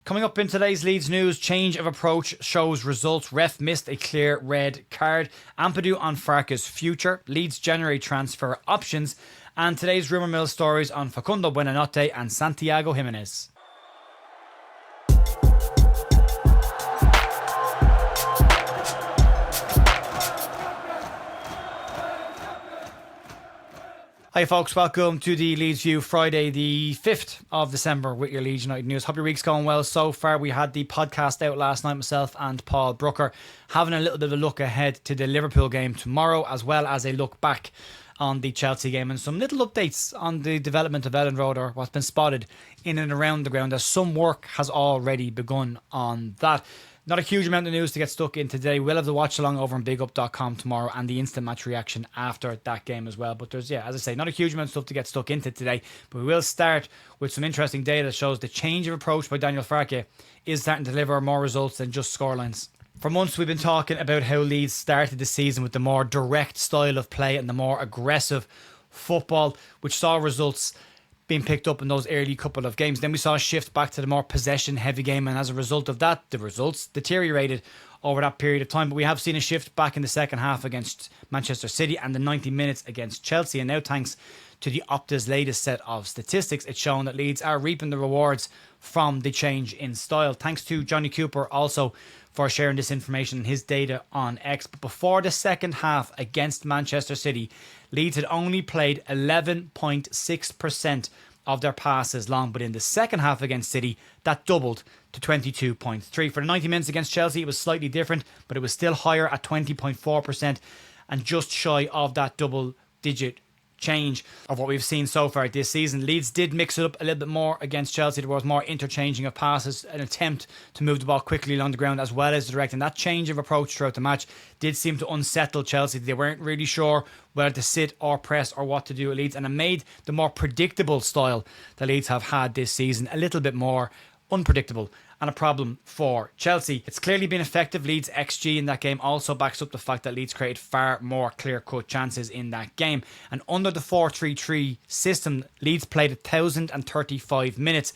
Coming up in today's Leeds news, change of approach shows results. Ref missed a clear red card. Ampadu on Farke's future. Leeds January transfer options. And today's rumour mill stories on Facundo Buonanotte and Santiago Gimenez. Hi folks, welcome to the Leeds View, Friday the 5th of December with your Leeds United news. Hope your week's going well so far. We had the podcast out last night, myself and Paul Brooker, having a little bit of a look ahead to the Liverpool game tomorrow, as well as a look back on the Chelsea game and some little updates on the development of Ellen Road, or what's been spotted in and around the ground, as some work has already begun on that. Not a huge amount of news to get stuck in today. We'll have the watch along over on bigup.com tomorrow and the instant match reaction after that game as well. But there's, as I say, not a huge amount of stuff to get stuck into today. But we will start with some interesting data that shows the change of approach by Daniel Farke is starting to deliver more results than just scorelines. For months we've been talking about how Leeds started the season with the more direct style of play and the more aggressive football, which saw results being picked up in those early couple of games. Then we saw a shift back to the more possession heavy game, and as a result of that, the results deteriorated over that period of time. But we have seen a shift back in the second half against Manchester City and the 90 minutes against Chelsea, and now thanks to the Opta's latest set of statistics, it's shown that Leeds are reaping the rewards from the change in style. Thanks to Johnny Cooper also for sharing this information and his data on X. But before the second half against Manchester City, Leeds had only played 11.6% of their passes long, but in the second half against City, that doubled to 22.3%. For the 90 minutes against Chelsea, it was slightly different, but it was still higher at 20.4% and just shy of that double-digit change of what we've seen so far this season. Leeds did mix it up a little bit more against Chelsea. There was more interchanging of passes, an attempt to move the ball quickly along the ground as well as direct, and that change of approach throughout the match did seem to unsettle Chelsea. They weren't really sure whether to sit or press or what to do at Leeds, and it made the more predictable style that Leeds have had this season a little bit more unpredictable and a problem for Chelsea. It's clearly been effective. Leeds XG in that game also backs up the fact that Leeds created far more clear-cut chances in that game. And under the 4-3-3 system, Leeds played 1,035 minutes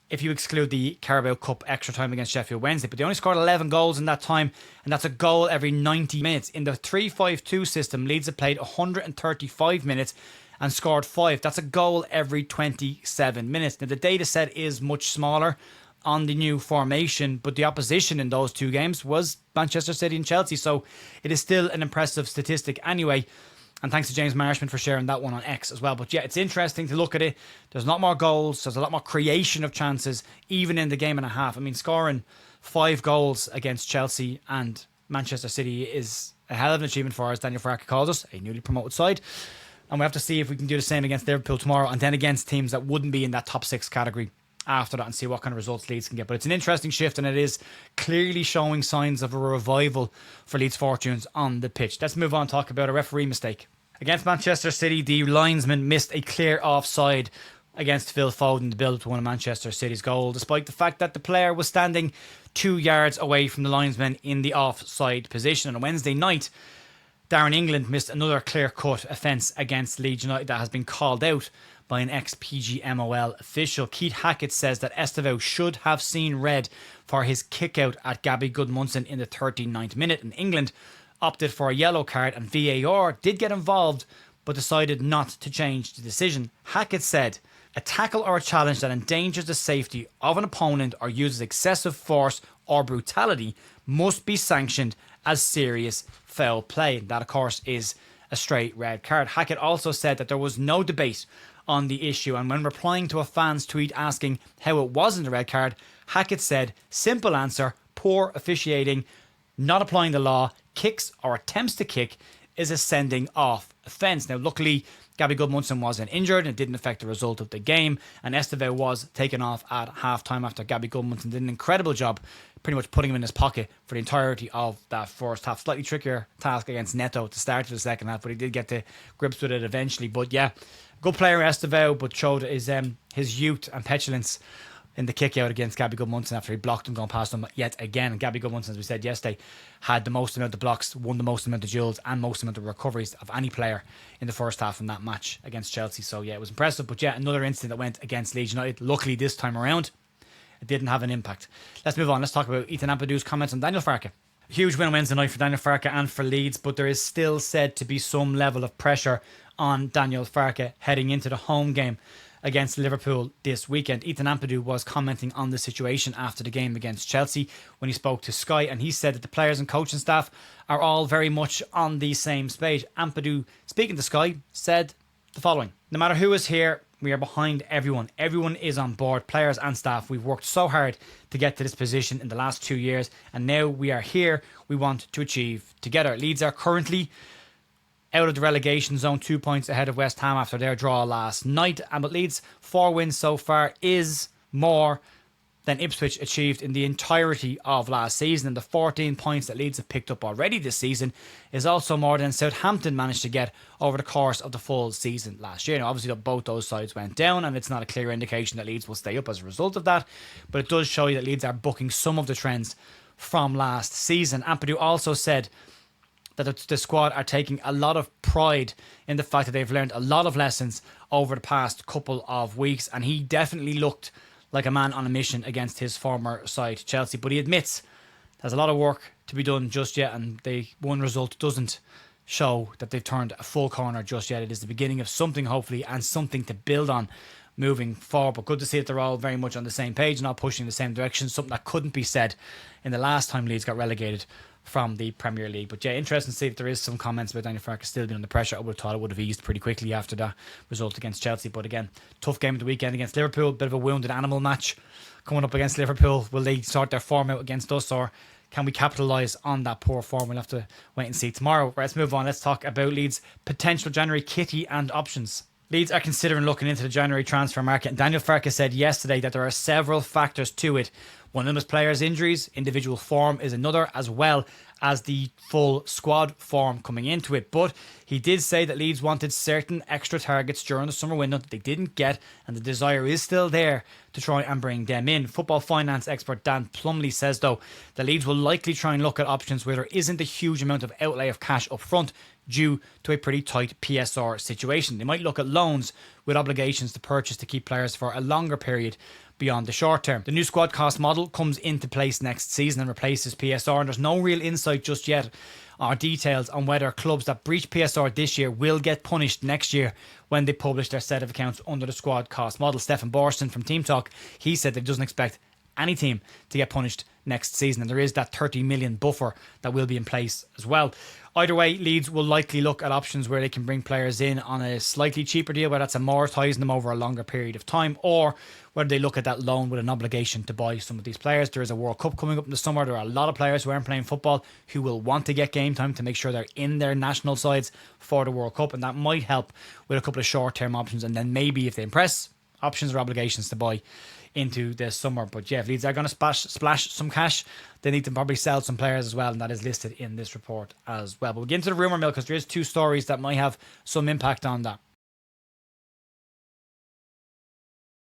if you exclude the Carabao Cup extra time against Sheffield Wednesday. But they only scored 11 goals in that time, and that's a goal every 90 minutes. In the 3-5-2 system, Leeds have played 135 minutes and scored 5. That's a goal every 27 minutes. Now, the data set is much smaller on the new formation, but the opposition in those two games was Manchester City and Chelsea, so it is still an impressive statistic anyway. And thanks to James Marshman for sharing that one on X as well. But yeah, it's interesting to look at it. There's a lot more goals, there's a lot more creation of chances, even in the game and a half. I mean, scoring 5 goals against Chelsea and Manchester City is a hell of an achievement for, as Daniel Farke calls us, a newly promoted side. And we have to see if we can do the same against Liverpool tomorrow, and then against teams that wouldn't be in that top 6 category after that, and see what kind of results Leeds can get. But it's an interesting shift, and it is clearly showing signs of a revival for Leeds' fortunes on the pitch. Let's move on and talk about a referee mistake. Against Manchester City, the linesman missed a clear offside against Phil Foden to build up to one of Manchester City's goal, despite the fact that the player was standing 2 yards away from the linesman in the offside position. On Wednesday night, Darren England missed another clear-cut offence against Leeds United that has been called out by an ex-PGMOL official. Keith Hackett says that Estevao should have seen red for his kick-out at Gabby Goodmunson in the 39th minute, and England opted for a yellow card, and VAR did get involved but decided not to change the decision. Hackett said, "A tackle or a challenge that endangers the safety of an opponent or uses excessive force or brutality must be sanctioned as serious foul play." That, of course, is a straight red card. Hackett also said that there was no debate on the issue, and when replying to a fan's tweet asking how it wasn't a red card, Hackett said, "Simple answer, poor officiating, not applying the law, kicks or attempts to kick is a sending off offence." Now, luckily, Gabby Goodmunson wasn't injured and it didn't affect the result of the game, and Estevao was taken off at half-time after Gabby Goodmunson did an incredible job pretty much putting him in his pocket for the entirety of that first half. Slightly trickier task against Neto to start the second half, but he did get to grips with it eventually. But yeah, good player Estevao, but showed his youth and petulance in the kick out against Gabby Goodmunson after he blocked him going past him yet again. And Gabby Goodmunson, as we said yesterday, had the most amount of blocks, won the most amount of duels and most amount of recoveries of any player in the first half in that match against Chelsea. So yeah, it was impressive. But yeah, another incident that went against Leeds United. Luckily this time around, it didn't have an impact. Let's move on. Let's talk about Ethan Ampadu's comments on Daniel Farke. Huge win Wednesday night for Daniel Farke and for Leeds, but there is still said to be some level of pressure on Daniel Farke heading into the home game against Liverpool this weekend. Ethan Ampadu was commenting on the situation after the game against Chelsea when he spoke to Sky, and he said that the players and coaching staff are all very much on the same page. Ampadu, speaking to Sky, said the following: "No matter who is here, we are behind everyone. Everyone is on board, players and staff. We've worked so hard to get to this position in the last 2 years, and now we are here. We want to achieve together." Leeds are currently out of the relegation zone, 2 points ahead of West Ham after their draw last night. And but Leeds' 4 wins so far is more than Ipswich achieved in the entirety of last season. And the 14 points that Leeds have picked up already this season is also more than Southampton managed to get over the course of the full season last year. Now, obviously, both those sides went down, and it's not a clear indication that Leeds will stay up as a result of that. But it does show you that Leeds are bucking some of the trends from last season. Ampadu also said that the squad are taking a lot of pride in the fact that they've learned a lot of lessons over the past couple of weeks, and he definitely looked like a man on a mission against his former side, Chelsea. But he admits there's a lot of work to be done just yet, and one result doesn't show that they've turned a full corner just yet. It is the beginning of something, hopefully, and something to build on moving forward. But good to see that they're all very much on the same page and all pushing in the same direction, something that couldn't be said in the last time Leeds got relegated from the Premier League. But yeah, interesting to see if there is some comments about Daniel Farke still being under pressure. I would have thought it would have eased pretty quickly after that result against Chelsea. But again, tough game of the weekend against Liverpool. Bit of a wounded animal match coming up against Liverpool. Will they sort their form out against us, or can we capitalise on that poor form? We'll have to wait and see tomorrow. Let's move on. Let's talk about Leeds' potential January kitty and options. Leeds are considering looking into the January transfer market, and Daniel Farke said yesterday that there are several factors to it. One of them is players' injuries, individual form is another, as well as the full squad form coming into it. But he did say that Leeds wanted certain extra targets during the summer window that they didn't get, and the desire is still there to try and bring them in. Football finance expert Dan Plumley says, though, that Leeds will likely try and look at options where there isn't a huge amount of outlay of cash up front due to a pretty tight PSR situation. They might look at loans with obligations to purchase to keep players for a longer period beyond the short term. The new squad cost model comes into place next season and replaces PSR, and there's no real insight just yet or details on whether clubs that breach PSR this year will get punished next year when they publish their set of accounts under the squad cost model. Stefan Borsten from Team Talk, he said that he doesn't expect any team to get punished next season, and there is that 30 million buffer that will be in place as well. Either way, Leeds will likely look at options where they can bring players in on a slightly cheaper deal, whether that's amortising them over a longer period of time, or whether they look at that loan with an obligation to buy some of these players. There is a World Cup coming up in the summer. There are a lot of players who aren't playing football who will want to get game time to make sure they're in their national sides for the World Cup, and that might help with a couple of short-term options, and then maybe if they impress, options or obligations to buy into this summer. But yeah, if Leeds are going to splash some cash, they need to probably sell some players as well, and that is listed in this report as well. But we'll get into the rumour mill because there is 2 stories that might have some impact on that.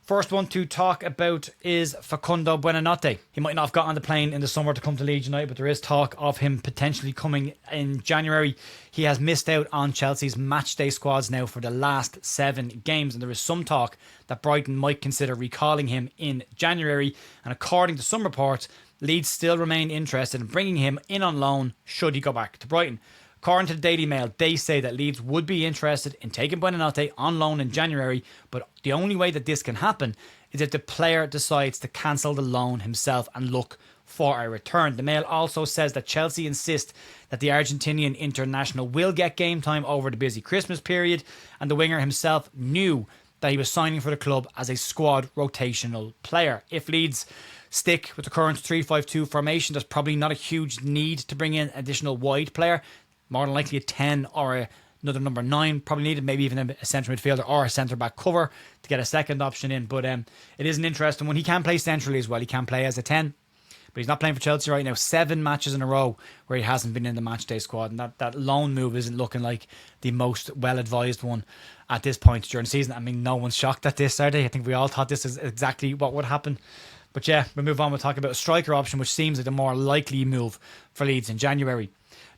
First one to talk about is Facundo Buonanotte. He might not have got on the plane in the summer to come to Leeds United, but there is talk of him potentially coming in January. He has missed out on Chelsea's matchday squads now for the last 7 games, and there is some talk that Brighton might consider recalling him in January. And according to some reports, Leeds still remain interested in bringing him in on loan should he go back to Brighton. According to the Daily Mail, they say that Leeds would be interested in taking Buonanotte on loan in January, but the only way that this can happen is if the player decides to cancel the loan himself and look for a return. The Mail also says that Chelsea insist that the Argentinian international will get game time over the busy Christmas period, and the winger himself knew that he was signing for the club as a squad rotational player. If Leeds stick with the current 3-5-2 formation, there's probably not a huge need to bring in an additional wide player. More than likely a 10 or another number 9 probably needed, maybe even a centre midfielder or a centre back cover to get a second option in. But it is an interesting one. He can play centrally as well. He can play as a 10, but he's not playing for Chelsea right now. 7 matches in a row where he hasn't been in the matchday squad, and that loan move isn't looking like the most well advised one at this point during the season. I mean, no one's shocked at this, are they? I think we all thought this is exactly what would happen. But yeah, we'll move on. We'll talk about a striker option, which seems like the more likely move for Leeds in January.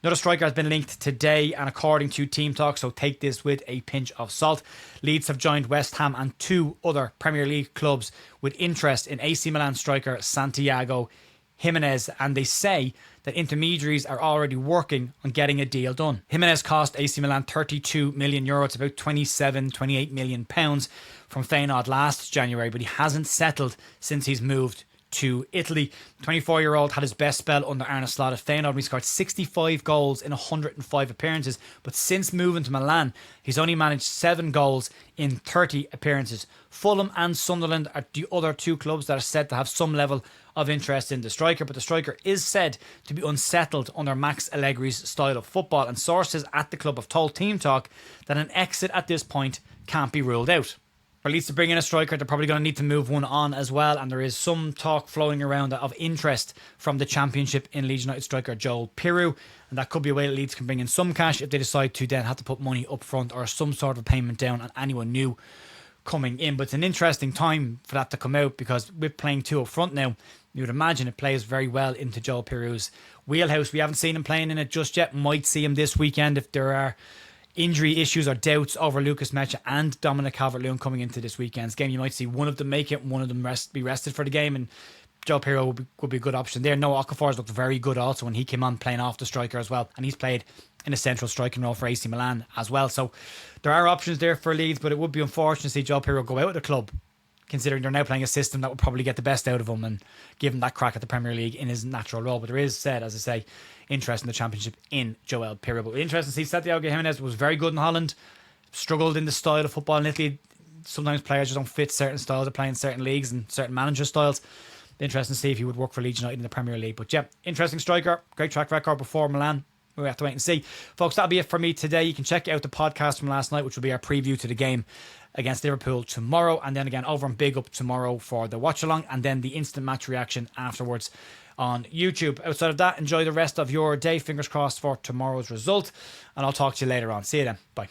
Another striker has been linked today, and according to Team Talk, so take this with a pinch of salt, Leeds have joined West Ham and 2 other Premier League clubs with interest in AC Milan striker Santiago Gimenez, and they say that intermediaries are already working on getting a deal done. Gimenez cost AC Milan €32 million, it's about £28 million from Feyenoord last January, but he hasn't settled since he's moved to Italy. 24-year-old had his best spell under Arne Slot at Feyenoord. He scored 65 goals in 105 appearances, but since moving to Milan, he's only managed 7 goals in 30 appearances. Fulham and Sunderland are the other 2 clubs that are said to have some level of interest in the striker, but the striker is said to be unsettled under Max Allegri's style of football, and sources at the club have told Team Talk that an exit at this point can't be ruled out. For Leeds to bring in a striker, they're probably going to need to move one on as well, and there is some talk flowing around of interest from the Championship in Leeds United striker Joel Piroe, and that could be a way that Leeds can bring in some cash if they decide to then have to put money up front or some sort of payment down on anyone new coming in. But it's an interesting time for that to come out, because with playing 2 up front now, you would imagine it plays very well into Joel Piroe's wheelhouse. We haven't seen him playing in it just yet. Might see him this weekend if there are injury issues or doubts over Lucas Mecha and Dominic Calvert-Lewin coming into this weekend's game. You might see one of them make it, one of them be rested for the game, and Joe Piroe would be a good option there. Noah Okafor's looked very good also when he came on playing off the striker as well, and he's played in a central striking role for AC Milan as well. So there are options there for Leeds, but it would be unfortunate to see Joe Piroe go out of the club, considering they're now playing a system that would probably get the best out of him and give him that crack at the Premier League in his natural role. But there is, said, as I say, interest in the Championship in Joel Piroe. But interesting to see Santiago Gimenez was very good in Holland, struggled in the style of football in Italy. Sometimes players just don't fit certain styles of playing in certain leagues and certain manager styles. Interesting to see if he would work for Leeds United in the Premier League. But yeah, interesting striker, great track record before Milan. We have to wait and see. Folks, that'll be it for me today. You can check out the podcast from last night, which will be our preview to the game against Liverpool tomorrow, and then again over on Big Up tomorrow for the watch along, and then the instant match reaction afterwards on YouTube. Outside of that, enjoy the rest of your day. Fingers crossed for tomorrow's result, and I'll talk to you later on. See you then. Bye.